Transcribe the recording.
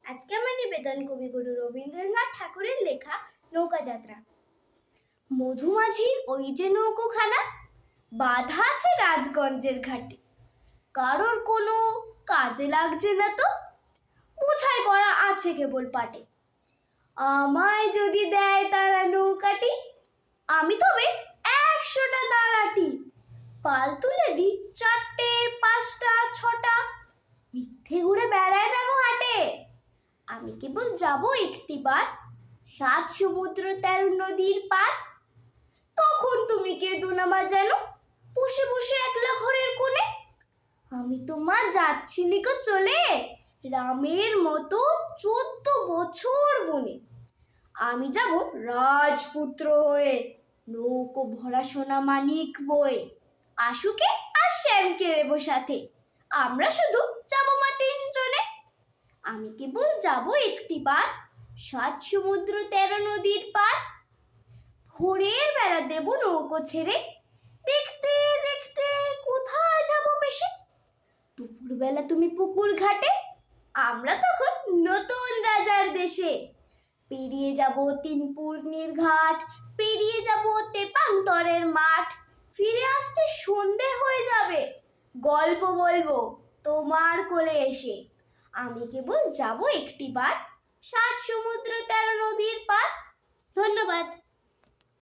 আজকে আমার নিবেদন কবিগুরু রবীন্দ্রনাথ ঠাকুরের লেখা নৌকা যাত্রা। মধুমাঝির ওই যে নৌকোখানা বাঁধা আছে রাজগঞ্জের ঘাটে, কারোর কোনো কাজে লাগছে না তো, বোঝাই করা আছে কেবল পাটে। আমায় যদি দেয় তারা নৌকাটি, আমি তবে 100টা দাঁড়াটি। পাল তুলে দি 4টে 5টা 6টা, মিথ্যে ঘুরে বেড়ায় না গো হাটে। আমি কেবল যাব একটিবার 7 সমুদ্র 13 নদীর পার। তখন তুমি কেঁদো না মা যেন, বসে বসে একলা ঘরের কোণে। আমি তো মা যাচ্ছি নিকো চলে, রামের মতো 14 বছর বনে। আমি যাব রাজপুত্র হয়ে, নৌকো ভরা সোনা মানিক বয়ে। আশুকে আর শ্যামকে দেবো সাথে, আমরা শুধু যাবো মা 3 জনে। আমি কেবল যাব একটিবার 7 সমুদ্র 13 নদীর পার। ভোরের বেলা দেব নৌকো ছেড়ে, দেখতে দেখতে কোথায় যাব বেশি। দুপুরবেলা তুমি পুকুর ঘাটে, আমরা তখন নতুন রাজার দেশে। পেরিয়ে যাব 3 পূর্ণির ঘাট, পেরিয়ে যাব তেপান্তরের মাঠ। ফিরে আসতে সন্ধে হয়ে যাবে, গল্প বলবো তোমার কোলে এসে। আমি কেবল যাব একটিবার 7 সমুদ্র 13 নদীর পার। ধন্যবাদ।